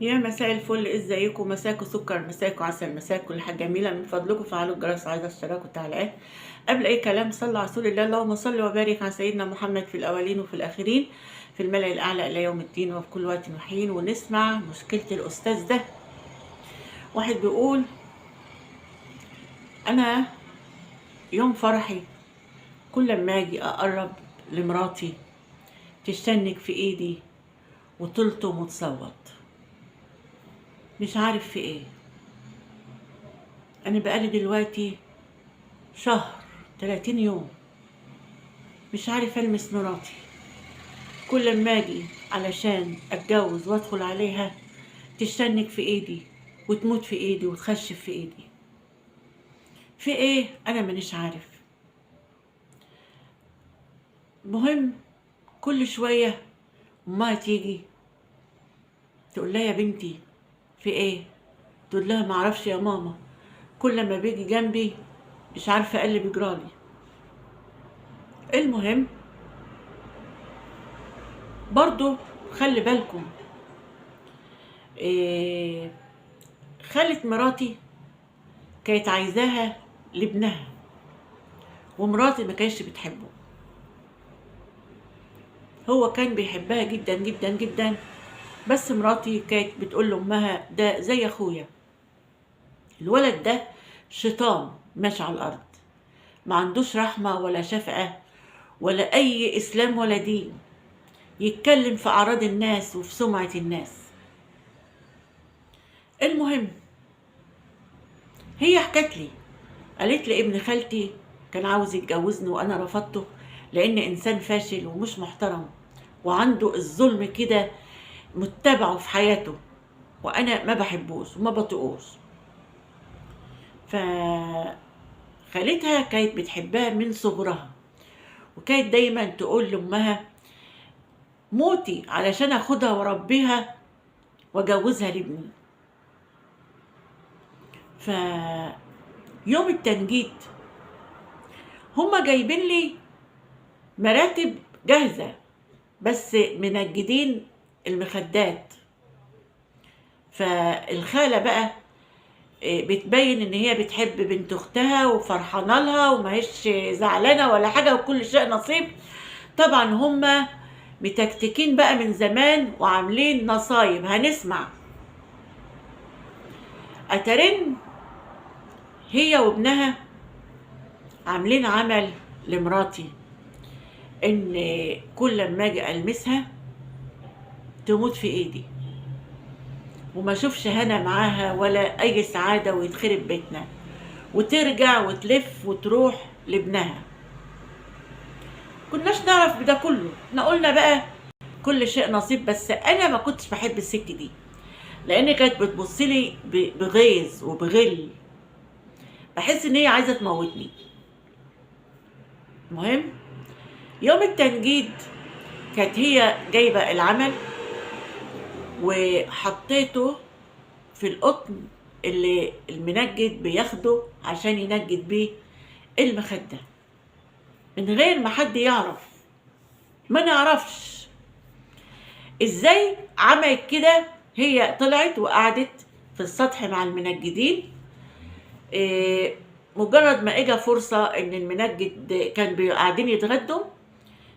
يا مساء الفل، ازيكم؟ مساكوا سكر، مساكوا عسل، مساكوا كل حاجه جميله. من فضلكم فعلوا الجرس، عايزه اشتراك وتعليقات. قبل اي كلام صلوا على رسول الله. اللهم صل وبارك على سيدنا محمد في الاولين وفي الاخرين، في الملأ الاعلى الى يوم الدين وفي كل وقت وحين. ونسمع مشكله الاستاذ ده. واحد بيقول: انا يوم فرحي كل ما اجي اقرب لمراتي تشتنك في ايدي وتلطم وتصوت. مش عارف في ايه. انا بقالي دلوقتي شهر 30 يوم مش عارف المس مراتي. كل ما اجي علشان اتجوز وادخل عليها تشتنك في ايدي وتموت في ايدي وتخشف في ايدي. في ايه؟ انا مانيش عارف. مهم كل شويه امها تيجي تقول لها: يا بنتي في ايه؟ تقول لها: معرفش يا ماما، كل ما بيجي جنبي مش عارفه ايه اللي بيجرالي. المهم برضو خلي بالكم، إيه، خالة مراتي كانت عايزاها لابنها، ومراتي ما كانتش بتحبه. هو كان بيحبها جدا جدا جدا، بس مراتي كانت بتقول لأمها: ده زي أخويا، الولد ده شيطان ماشي على الأرض، ما عندوش رحمة ولا شفقة ولا أي إسلام ولا دين، يتكلم في أعراض الناس وفي سمعة الناس. المهم هي حكت لي، قالت لي: ابن خالتي كان عاوز يتجوزني وأنا رفضته لأن إنسان فاشل ومش محترم وعنده الظلم كده متبعه في حياته، وأنا ما بحبوش وما بطيقوش. فخالتها كانت بتحبها من صغرها، وكانت دايما تقول لأمها: موتي علشان أخدها وأربيها وأجوزها لابني. فيوم التنجيد هما جايبين لي مراتب جاهزة، بس منجدين المخدات. فالخالة بقى بتبين ان هي بتحب بنت اختها وفرحانه لها وماهيش زعلانه ولا حاجه، وكل شيء نصيب. طبعا هما متكتكين بقى من زمان وعاملين نصايب. هنسمع. اترن هي وابنها عاملين عمل لمراتي ان كل ما اجي المسها تموت في ايدي وما اشوفش هنا معاها ولا اي سعاده ويتخرب بيتنا، وترجع وتلف وتروح لابنها. كناش نعرف بده كله. احنا قلنا بقى كل شيء نصيب، بس انا ما كنتش بحب الست دي لان كانت بتبصلي بغيظ وبغل، بحس ان هي عايزه تموتني. المهم يوم التنجيد كانت هي جايبه العمل وحطيته في القطن اللي المنجد بياخده عشان ينجد بيه المخده من غير ما حد يعرف. ما نعرفش ازاي عملت كده. هي طلعت وقعدت في السطح مع المنجدين. مجرد ما اجى فرصة ان المنجد كان قاعدين يتغدوا،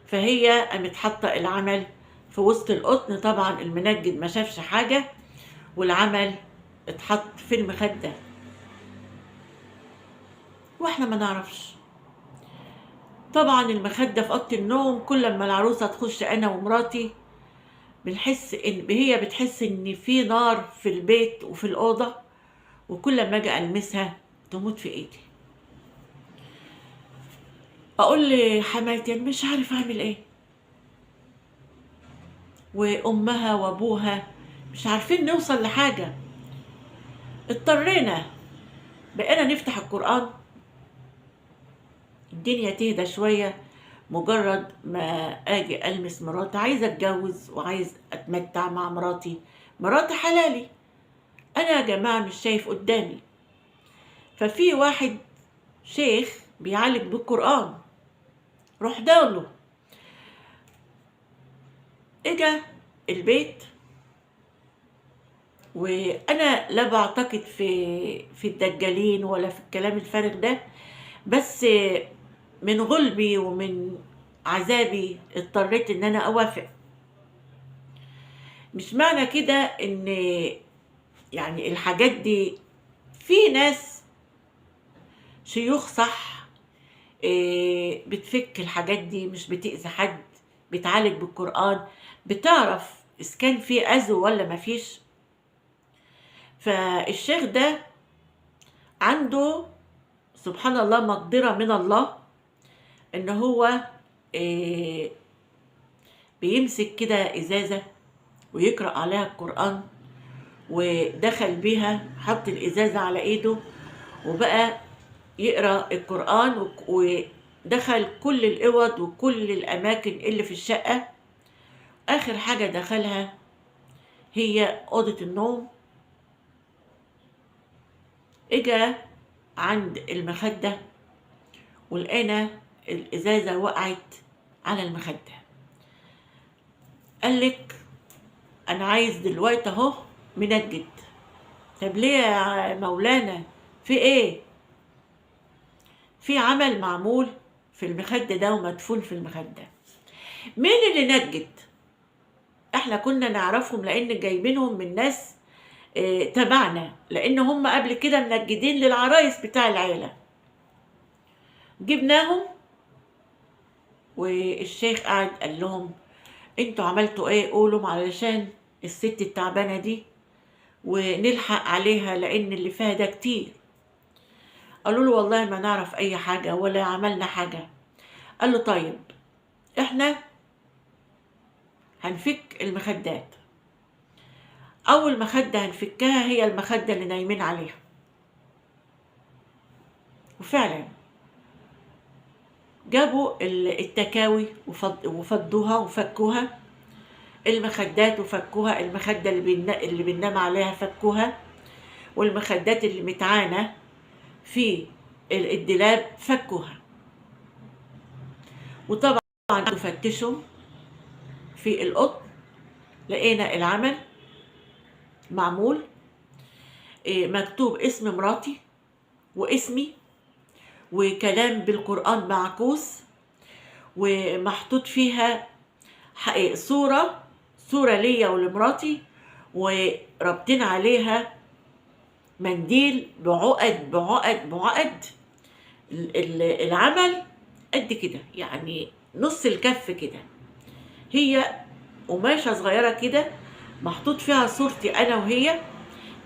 فهي قامت حاطة العمل في وسط القطن. طبعا المنجد ما شافش حاجة والعمل اتحط في المخدة واحنا ما نعرفش. طبعا المخدة في اوضة النوم، كل ما العروسة تخش انا ومراتي بنحس ان هي بتحس ان في نار في البيت وفي الأوضة، وكل ما اجي المسها تموت في ايدي. اقول لحماتي أنا مش عارف اعمل ايه، وامها وابوها مش عارفين نوصل لحاجه. اضطرينا بقينا نفتح القران، الدنيا تهدى شويه. مجرد ما اجي المس مراتي، عايزه اتجوز وعايز اتمتع مع مراتي، مراتي حلالي، انا يا جماعه مش شايف قدامي. ففي واحد شيخ بيعالج بالقران، رحت له. اجا البيت وانا لا بعتقد في الدجالين ولا في الكلام الفارغ ده، بس من غلبي ومن عذابي اضطريت ان انا اوافق. مش معنى كده ان يعني الحاجات دي، في ناس شيوخ صح بتفك الحاجات دي، مش بتأذي حد، بتعالج بالقرآن، بتعرف إذا كان في أذى ولا مفيش. فالشيخ ده عنده سبحان الله مقدرة من الله إن هو آه، بيمسك كده إزازة ويقرأ عليها القرآن، ودخل بيها حط الإزازة على إيده وبقى يقرأ القرآن، ودخل كل الأوض وكل الأماكن اللي في الشقة. آخر حاجة دخلها هي أوضة النوم. إجا عند المخدة ولقينا الإزازة وقعت على المخدة. قالك أنا عايز دلوقتي أهو منجد. طب ليه يا مولانا؟ في إيه؟ في عمل معمول في المخدة ده ومدفون في المخدة. مين اللي نجد؟ احنا كنا نعرفهم لان جايبينهم من ناس تبعنا، لان هم قبل كده منجدين للعرايس بتاع العيلة. جبناهم والشيخ قعد قال لهم انتوا عملتوا ايه؟ قولوا علشان الست التعبانة دي ونلحق عليها لان اللي فيها ده كتير. قالوا له والله ما نعرف اي حاجة ولا عملنا حاجة. قال له طيب احنا هنفك المخدات. اول مخدة هنفكها هي المخدة اللي نايمين عليها. وفعلا جابوا التكاوي وفضوها وفكوها، المخدات وفكوها، المخدة اللي بننام عليها فكوها، والمخدات اللي متعانة في الدولاب فكوها. وطبعا فتشوا في القط، لقينا العمل معمول مكتوب اسم مراتي واسمي وكلام بالقرآن معكوس، ومحطوط فيها صورة ليا ولمراتي، وربطين عليها منديل بعقد بعقد بعقد. العمل قد كده، يعني نص الكف كده، هي قماشة صغيرة كده محطوط فيها صورتي أنا وهي.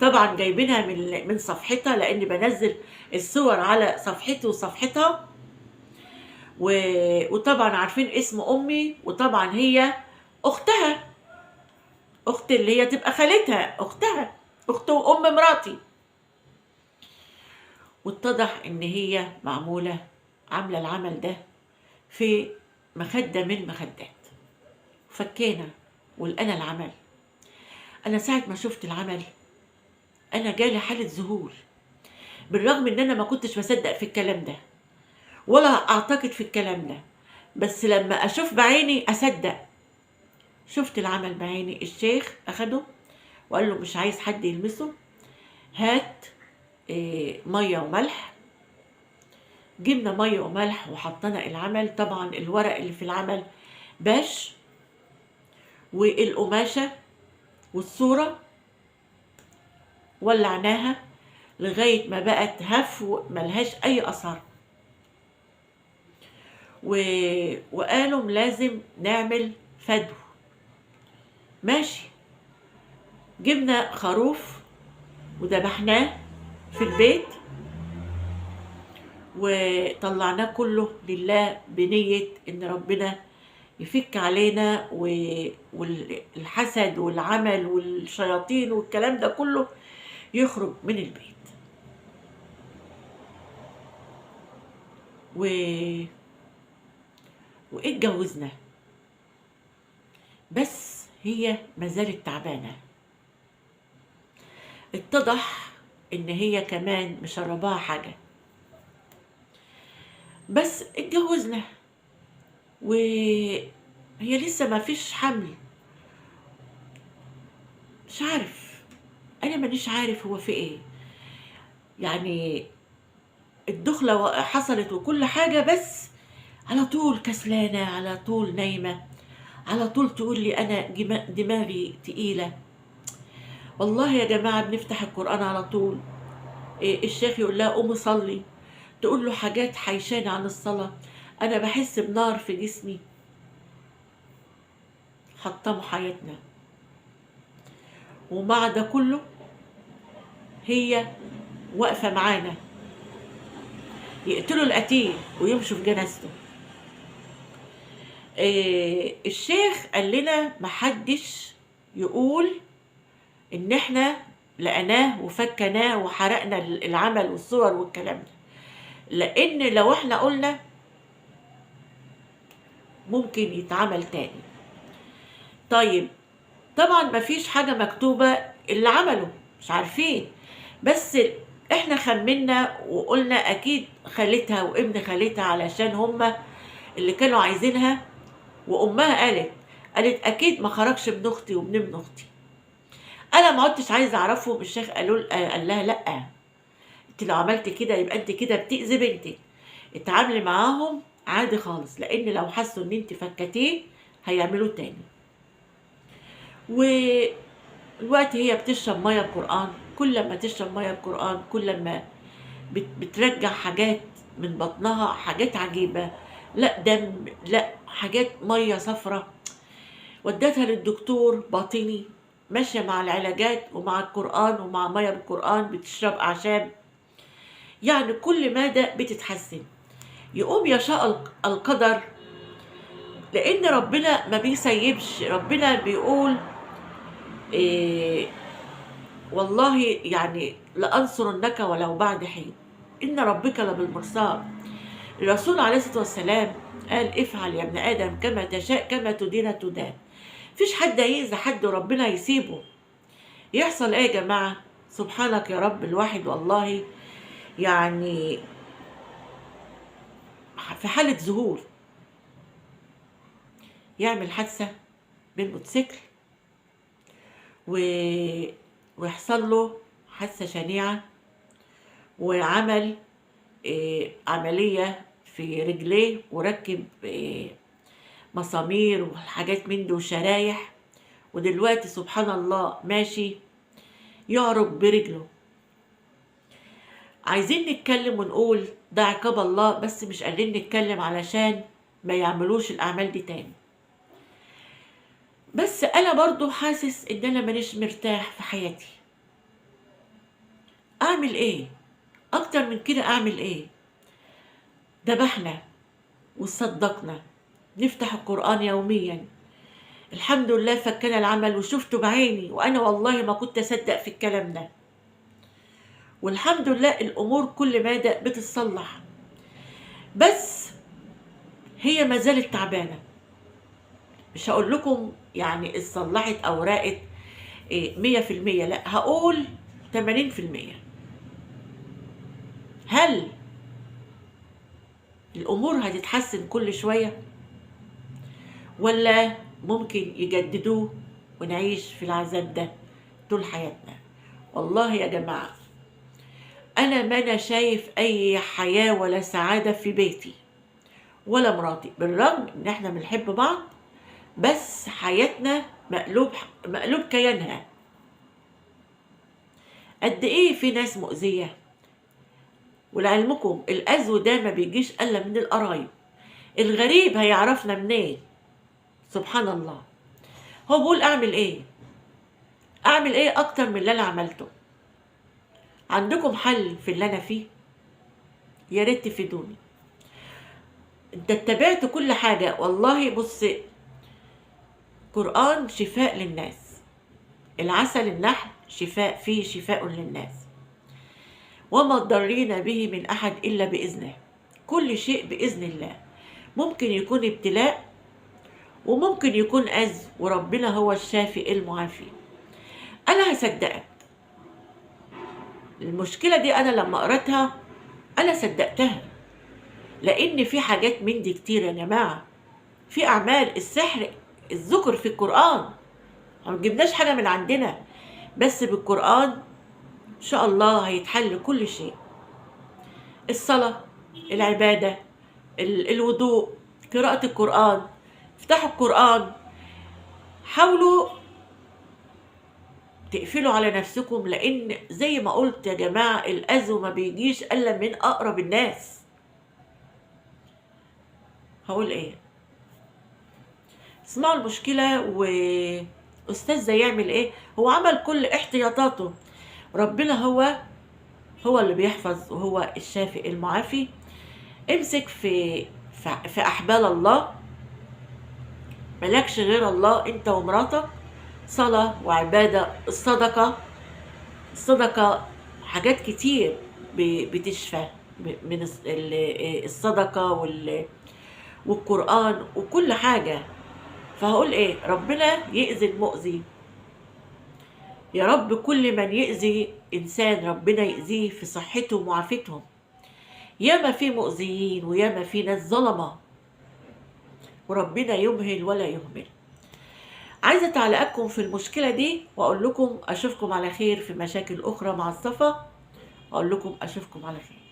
طبعا جايبينها من صفحتها لأني بنزل الصور على صفحتي وصفحتها، وطبعا عارفين اسم أمي، وطبعا هي أختها، أخت اللي هي تبقى خالتها، أختها، أخت وأم مراتي. واتضح إن هي عاملة العمل ده في مخدة من المخدات. فكينا ولقينا العمل. أنا ساعة ما شفت العمل أنا جالي حالة ذهول، بالرغم إن أنا ما كنتش بصدق في الكلام ده ولا أعتقد في الكلام ده، بس لما أشوف بعيني أصدق. شفت العمل بعيني. الشيخ أخده وقال له مش عايز حد يلمسه، هات مية وملح. جبنا مية وملح وحطينا العمل. طبعا الورق اللي في العمل باش، والقماشة والصورة ولعناها لغاية ما بقت هف ملهاش أي أثر. وقالوا لازم نعمل فدو. ماشي، جبنا خروف وذبحناه في البيت وطلعناه كله لله بنية إن ربنا يفك علينا والحسد والعمل والشياطين والكلام ده كله يخرج من البيت. واتجوزنا، بس هي ما زالت تعبانة. اتضح ان هي كمان مشرباها حاجة، بس اتجوزنا وهي لسه ما فيش حمل. مش عارف أنا مانيش عارف هو في إيه. يعني الدخلة حصلت وكل حاجة، بس على طول كسلانة، على طول نايمة، على طول تقول لي أنا دماغي تقيلة. والله يا جماعة بنفتح القرآن على طول، الشيخ يقول لها قومي صلي، تقول له حاجات حيشانة عن الصلاة. أنا بحس بنار في جسمي حطموا حياتنا، ومع ده كله هي واقفة معانا. يقتلوا القتيل ويمشوا في جنازته. الشيخ قال لنا محدش يقول ان احنا لقناه وفكناه وحرقنا العمل والصور والكلام ده، لان لو احنا قلنا ممكن يتعمل تاني. طيب طبعا مفيش حاجة مكتوبة اللي عمله، مش عارفين، بس احنا خمنا وقلنا اكيد خالتها وابن خالتها علشان هما اللي كانوا عايزينها. وامها قالت اكيد ما خرجش ابن اختي وابن ابن اختي. انا ما عدتش عايزه اعرفهم. الشيخ قال لها لا، انت لو عملت كده يبقى انت كده بتأذي بنتك، اتعاملي معاهم عادي خالص، لان لو حسوا ان انت فكتيه هيعملوه تاني. والوقت هي بتشرب ميه القرآن، كل ما تشرب ميه القرآن كل ما بترجع حاجات من بطنها، حاجات عجيبة، لا دم، لا حاجات ميه صفرة. ودتها للدكتور باطني، ماشية مع العلاجات ومع القرآن ومع ميه بالقرآن، بتشرب أعشاب، يعني كل مادة بتتحسن. يقوم يشاء القدر، لأن ربنا ما بيسيبش. ربنا بيقول إيه والله يعني لأنصرنك ولو بعد حين، إن ربك لبالمرصاد. الرسول عليه الصلاة والسلام قال افعل يا ابن آدم كما تشاء كما تدين تدان. مفيش حد هيأذي حد وربنا يسيبه. يحصل ايه يا جماعة؟ سبحانك يا رب. الواحد والله يعني في حالة ذهول، يعمل حادثة بالموتوسيكل و... ويحصل له حادثة شنيعة، وعمل عملية في رجليه، وركب مسامير وحاجات من دي وشرايح، ودلوقتي سبحان الله ماشي يعرج برجله. عايزين نتكلم ونقول ده عقاب الله، بس مش قادرين نتكلم علشان ما يعملوش الأعمال دي تاني. بس أنا برضو حاسس إن أنا مانيش مرتاح في حياتي. أعمل إيه؟ أكتر من كده أعمل إيه؟ ذبحنا وصدقنا، نفتح القرآن يوميا، الحمد لله فكنا العمل وشفته بعيني، وأنا والله ما كنت أصدق في الكلام ده. والحمد لله الأمور كل مادة بتتصلح، بس هي ما زالت تعبانة. مش هقول لكم يعني اتصلحت أو راقت 100%، لا هقول 80%. هل الأمور هتتحسن كل شوية، ولا ممكن يجددوه ونعيش في العذاب ده طول حياتنا؟ والله يا جماعة أنا ما أنا شايف أي حياة ولا سعادة في بيتي ولا مراتي، بالرغم إن إحنا بنحب بعض، بس حياتنا مقلوب كيانها. قد إيه في ناس مؤذية، ولعلمكم الأذى ده ما بيجيش إلا من القرايب. الغريب هيعرفنا منين؟ سبحان الله. هو بيقول أعمل إيه؟ أعمل إيه أكتر من اللي أنا عملته؟ عندكم حل في اللي أنا فيه؟ يا ريت تفيدوني. انت اتبعت كل حاجة. والله بص، قرآن شفاء للناس، العسل النحل شفاء، فيه شفاء للناس، وما ضرينا به من أحد إلا بإذنه. كل شيء بإذن الله. ممكن يكون ابتلاء وممكن يكون أذى، وربنا هو الشافي المعافي. أنا هصدقك. المشكلة دي أنا لما قرأتها أنا صدقتها، لأن في حاجات من دي كتير يا جماعة. في أعمال السحر الذكر في القرآن، ما جبناش حاجة من عندنا. بس بالقرآن إن شاء الله هيتحل كل شيء. الصلاة، العبادة، الوضوء، قراءة القرآن. افتحوا القرآن، حاولوا تقفلوا على نفسكم، لأن زي ما قلت يا جماعة الأذى ما بيجيش إلا من أقرب الناس. هقول إيه؟ اسمعوا المشكلة. وأستاذ ده يعمل إيه؟ هو عمل كل احتياطاته. ربنا هو اللي بيحفظ، وهو الشافي المعافي. امسك في أحبال الله، ملكش غير الله أنت ومراتك. صلاة وعبادة، الصدقة حاجات كتير بتشفى من الصدقة والقرآن وكل حاجة. فهقول ايه؟ ربنا يأذي المؤذي. يا رب كل من يأذي إنسان ربنا يأذيه في صحته ومعافيتهم. ياما في مؤذيين وياما في ناس ظلمة، وربنا يمهل ولا يهمل. عايزة تعليقاتكم في المشكلة دي، وأقول لكم أشوفكم على خير في مشاكل أخرى مع الصفا. أقول لكم أشوفكم على خير.